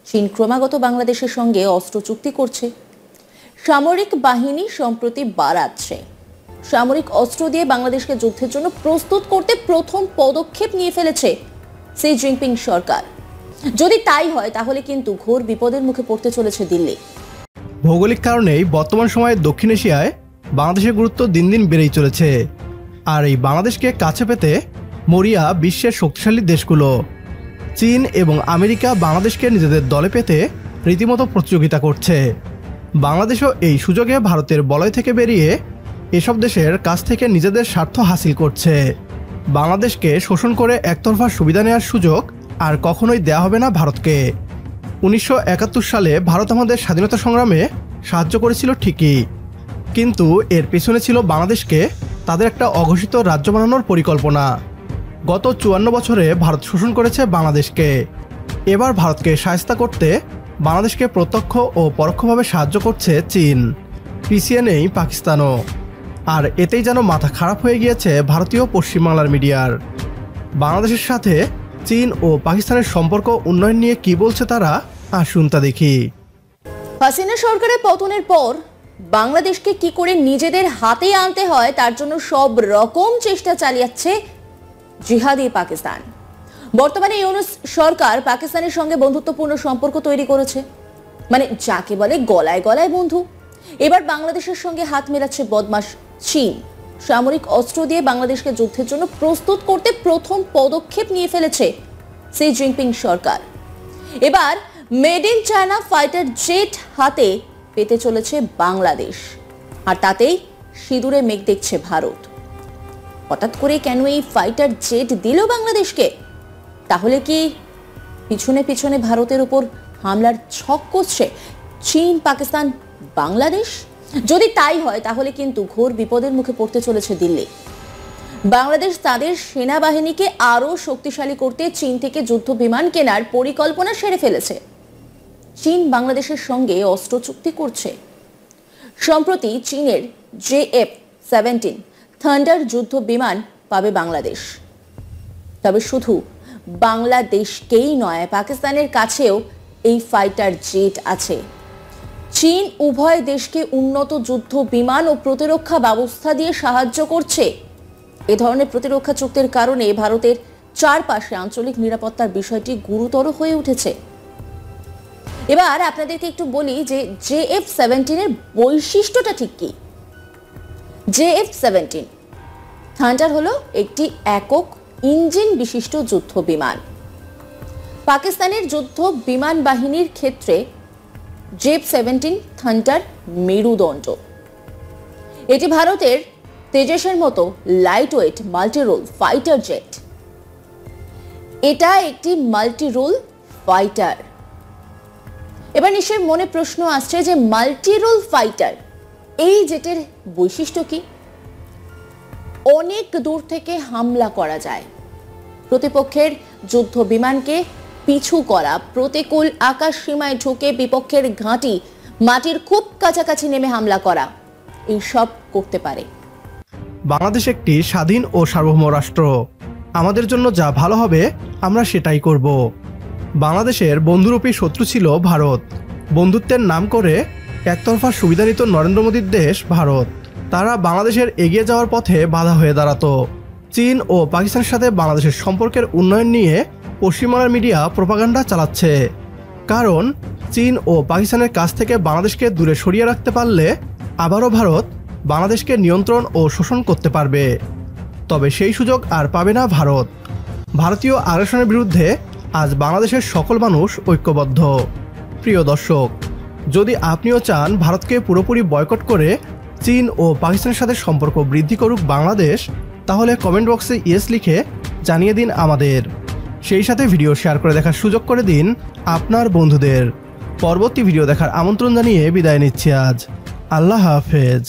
চীন ক্রমাগত বাংলাদেশের সঙ্গে অস্ত্র চুক্তি করছে, সামরিক বাহিনী সম্প্রতি বাড়াচ্ছে, সামরিক অস্ত্র দিয়ে বাংলাদেশকে যুদ্ধের জন্য প্রস্তুত করতে প্রথম পদক্ষেপ নিয়ে ফেলেছে শি জিনপিং সরকার। যদি তাই হয় তাহলে কিন্তু ঘোর বিপদের মুখে পড়তে চলেছে দিল্লি। ভৌগোলিক কারণেই বর্তমান সময়ে দক্ষিণ এশিয়ায় বাংলাদেশের গুরুত্ব দিন দিন বেড়েই চলেছে। আর এই বাংলাদেশকে কাছে পেতে মরিয়া বিশ্বের শক্তিশালী দেশগুলো। চীন এবং আমেরিকা বাংলাদেশকে নিজেদের দলে পেতে রীতিমতো প্রতিযোগিতা করছে। বাংলাদেশও এই সুযোগে ভারতের বলয় থেকে বেরিয়ে এসব দেশের কাছ থেকে নিজেদের স্বার্থ হাসিল করছে। বাংলাদেশকে শোষণ করে একতরফা সুবিধা নেওয়ার সুযোগ আর কখনোই দেয়া হবে না ভারতকে। 1971 সালে ভারত আমাদের স্বাধীনতা সংগ্রামে সাহায্য করেছিল ঠিকই, কিন্তু এর পেছনে ছিল বাংলাদেশকে তাদের একটা অঘোষিত রাজ্য বানানোর পরিকল্পনা। গত 54 বছরে ভারত শোষণ করেছে বাংলাদেশকে। এবার ভারতকে শায়েস্তা করতে বাংলাদেশকে প্রত্যক্ষ ও পরোক্ষভাবে সাহায্য করছে চীন, পিছিয়ে নেই পাকিস্তানও। আর এতেই যেন মাথা খারাপ হয়ে গিয়েছে ভারতীয় পশ্চিমবাংলার মিডিয়ার। বাংলাদেশের সাথে চীন ও পাকিস্তানের সম্পর্ক উন্নয়ন নিয়ে কি বলছে তারা, আসুন তা দেখি। হাসিনা সরকারের পতনের পর বাংলাদেশকে কি করে নিজেদের হাতে আনতে হয় তার জন্য সব রকম চেষ্টা চালিয়েছে জিহাদি পাকিস্তান। বর্তমানে ইউনূস সরকার পাকিস্তানের সঙ্গে বন্ধুত্বপূর্ণ সম্পর্ক তৈরি করেছে, মানে যাকে বলে গলায় গলায় বন্ধু। এবার বাংলাদেশের সঙ্গে হাত মেলাচ্ছে বদমাশ চীন। সামরিক অস্ত্র দিয়ে বাংলাদেশকে যুদ্ধের জন্য প্রস্তুত করতে প্রথম পদক্ষেপ নিয়ে ফেলেছে শি জিনপিং সরকার। এবার made in China fighter jet হাতে পেতে চলেছে বাংলাদেশ, আর তাতেই সিঁদুরে মেঘ দেখছে ভারত। হঠাৎ করে কেন এই ফাইটার জেট দিল বাংলাদেশকে? তাহলে কি পিছনে পিছনে ভারতের উপর হামলার ছক কষছে চীন, পাকিস্তান, বাংলাদেশ? যদি তাই হয় তাহলে কিন্তু ঘোর বিপদের মুখে পড়তে চলেছে দিল্লি। বাংলাদেশ তাদের সেনাবাহিনীকে আরো শক্তিশালী করতে চীন থেকে যুদ্ধ বিমান কেনার পরিকল্পনা সেরে ফেলেছে। চীন বাংলাদেশের সঙ্গে অস্ত্র চুক্তি করছে। সম্প্রতি চীনের JF-17 থান্ডার যুদ্ধ বিমান পাবে বাংলাদেশ। তবে শুধু বাংলাদেশকেই নয়, পাকিস্তানের কাছেও এই ফাইটার জেট আছে। চীন উভয় দেশকে উন্নত যুদ্ধ বিমান ও প্রতিরক্ষা ব্যবস্থা দিয়ে সাহায্য করছে। এ ধরনের প্রতিরক্ষা চুক্তির কারণে ভারতের চারপাশে আঞ্চলিক নিরাপত্তার বিষয়টি গুরুতর হয়ে উঠেছে। এবার আপনাদেরকে একটু বলি যে JF-17 এর বৈশিষ্ট্যটা ঠিক কি। JF-17 থান্ডার হলো একটি একক ইঞ্জিন বিশিষ্ট যুদ্ধ বিমান। পাকিস্তানের যুদ্ধ বিমান বাহিনীর ক্ষেত্রে JF-17 থান্ডার মেরুদণ্ড। এটি ভারতের তেজসের মতো light weight multi role fighter jet. এটা একটি মাল্টি রোল ফাইটার। এবার নিশ্চয়ই মনে প্রশ্ন আসছে যে মাল্টি রোল ফাইটার এই জেটের বৈশিষ্ট্য কি? অনেক দূর থেকে হামলা করা যায়, প্রতিপক্ষের যুদ্ধ বিমানকে পিছু করা, প্রতিকূল আকাশ সীমায় ঢুকে বিপক্ষের ঘাঁটি মাটির খুব কাছাকাছি নেমে হামলা করা, এই সব করতে পারে। বাংলাদেশ একটি স্বাধীন ও সার্বভৌম রাষ্ট্র। আমাদের জন্য যা ভালো হবে আমরা সেটাই করব। বাংলাদেশের বন্ধুরূপী শত্রু ছিল ভারত। বন্ধুত্বের নাম করে একতরফা সুবিধা নিত নরেন্দ্র মোদীর দেশ ভারত। তারা বাংলাদেশের এগিয়ে যাওয়ার পথে বাধা হয়ে দাঁড়াতো। চীন ও পাকিস্তানের সাথে বাংলাদেশের সম্পর্কের উন্নয়ন নিয়ে পশ্চিমবাংলার মিডিয়া প্রোপাগান্ডা চালাচ্ছে। কারণ চীন ও পাকিস্তানের কাছ থেকে বাংলাদেশকে দূরে সরিয়ে রাখতে পারলে আবারও ভারত বাংলাদেশকে নিয়ন্ত্রণ ও শোষণ করতে পারবে। তবে সেই সুযোগ আর পাবে না ভারত। ভারতীয় আগ্রাসনের বিরুদ্ধে আজ বাংলাদেশের সকল মানুষ ঐক্যবদ্ধ। প্রিয় দর্শক, যদি আপনিও চান ভারতকে পুরোপুরি বয়কট করে চীন ও পাকিস্তানের সাথে সম্পর্ক বৃদ্ধি করুক বাংলাদেশ, তাহলে কমেন্ট বক্সে ইয়েস লিখে জানিয়ে দিন আমাদের। সেই সাথে ভিডিও শেয়ার করে দেখার সুযোগ করে দিন আপনার বন্ধুদের। পরবর্তী ভিডিও দেখার আমন্ত্রণ জানিয়ে বিদায় নিচ্ছি আজ। আল্লাহ হাফেজ।